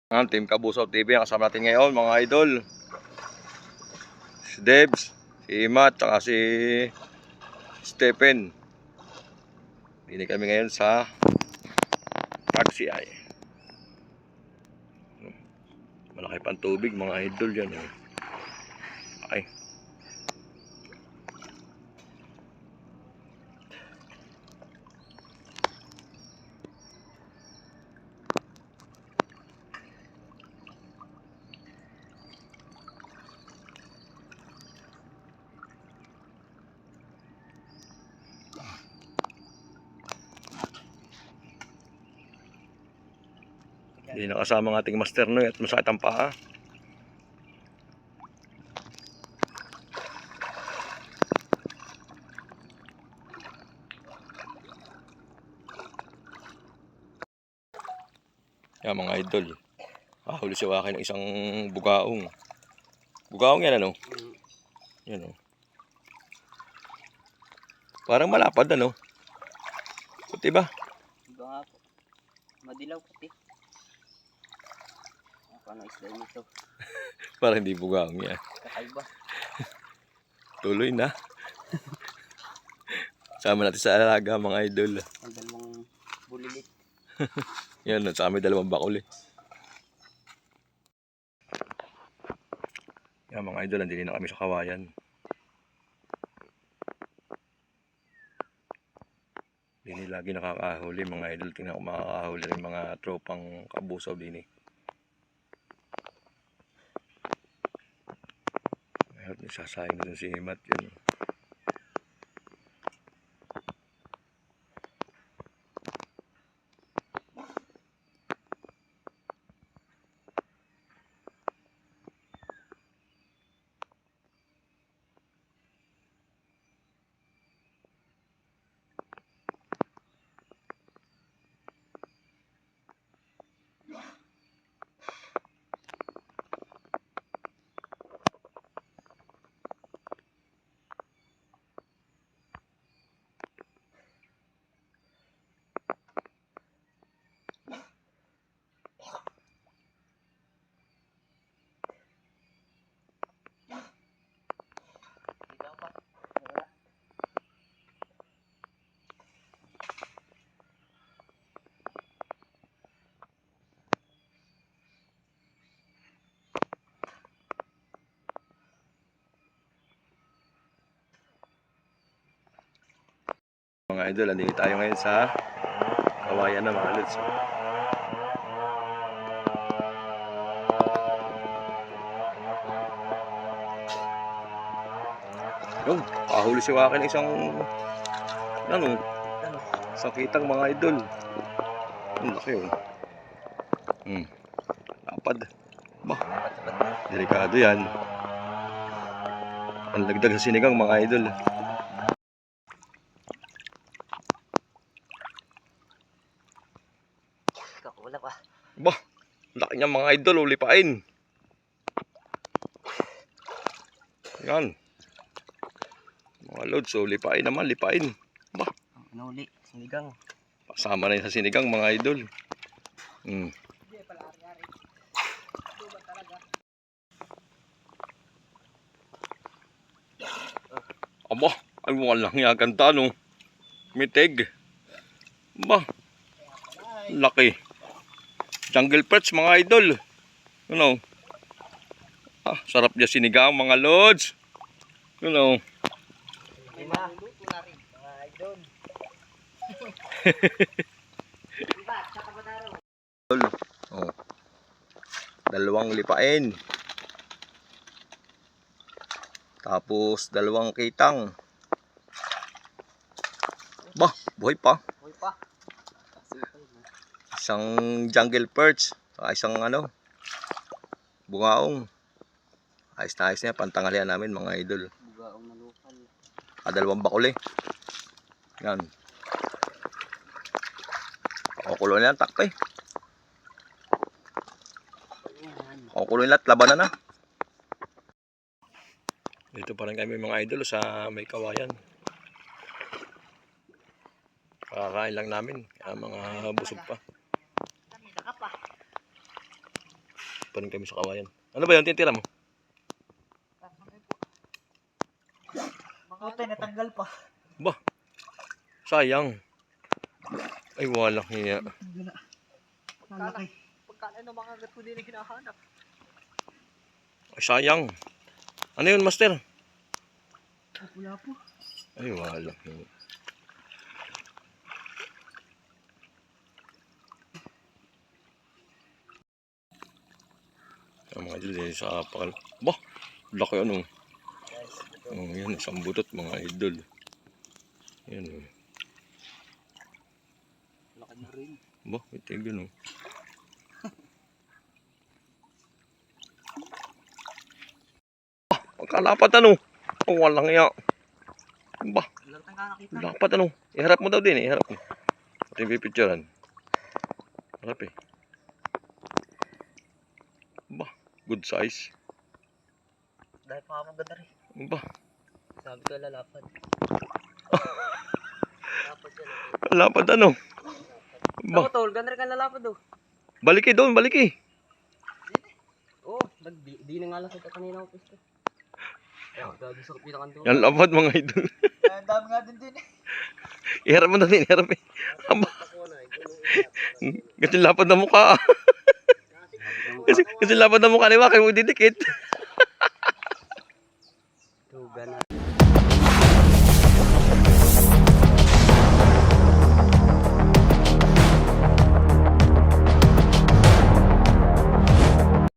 Ang Team Kabusaw TV ang kasama natin ngayon mga idol. Si Debs, si Imat, saka si Stephen. Dini kami ngayon sa Pagsiay. Malaki pang tubig mga idol yan. Ay. Hindi nakasama ng ating Master Noy at masakit ang paa. Yan mga idol. Huli si Waki ng isang bugaong. Bugaong yan ano? Yan o. Parang malapad ano? Puti ba? Iba nga po. Madilaw puti. Paano isda nito? Parang hindi bugaong yan. Kakaiba. Tuloy na. Sama natin sa alaga mga idol. Ang dalawang bulilit. Yan, sa amin dalawang bakuli. Yan mga idol, nandito na kami sa kawayan. Dini lagi nakakahuli mga idol. Tingnan ko makakahuli rin mga tropang kabusaw dini. Ngayon, isasayang din si Himat yun. Mga idol, andito tayo ngayon sa kawayan na mga lods. Yung, pahuli si Waki ng isang ano, sakitang mga idol. Ang laki yun. Lapad. Bah, delikado yan. Ang lagdag sa sinigang mga idol. Kakula pa. Bah, laki niya mga idol, ulipain. Yan. Mga lods, ulipain naman, lipain. Bah, Nauli. Sinigang. pasama na yun sa sinigang mga idol. Aba, ay walang nga ganda no. Mitig. Ba, laki. Jungle perch mga idol. Ano? Ah, sarap niya sinigang mga lods. Ano? Lima. Mga idol. Iba, tsaka ba taro? Oh. Dalawang lipain. Tapos dalawang kitang. Bah, buhay pa. Uy pa. Isang jungle perch, saka isang ano, bugaong. Ayos na ayos na yan, pantanghalian namin mga idol. Bugaong na lokal. Dalawang bakuli. Yan. Kukulo na yan, takpe. Kukulo na at labanan na. Dito pa rin kami mga idol sa may kawayan. Kakakain lang namin, kaya mga busog pa. pa rin kami sa kawayan. Ano ba yun? Titira mo? Puta, natanggal pa. Ba? Sayang. Ay, walang hiya. Lalaki. Pagkala ng mga agat ko din na hinahanap. Ay, sayang. Ano yun, master? Wala po. Ay, walang hiya. Ang mga idol, sa pakal. Bah! Laki ano. Oh, yan, isang butot mga idol. Yan oh. Laki na rin. Bah, ito yun oh. Pagkalapat ano? Oh, walang iya. Bah, Wala tayong nakakita. lapat ano? Iharap mo daw din eh, iharap mo. Ito yung pipicturean. Harap eh. Bah, good size. Dahil pa ako maganda rin. Bah, Sabi ko lalapad. Lapad yan. lapat ano? Ako Bah, tol, ganda rin ka lalapad oh. balik eh doon, balik eh. Oo, di na nga lang sa kanina ko pwesto. Kaya gagi sa kapila kanto. Yan lapat mga idol. Ang dami nga din eh. Iharap mo daw din, iharap eh. Aba, kasi lapad na mukha. kasi lapad na mukha ni Waki mo didikit. Tuga na.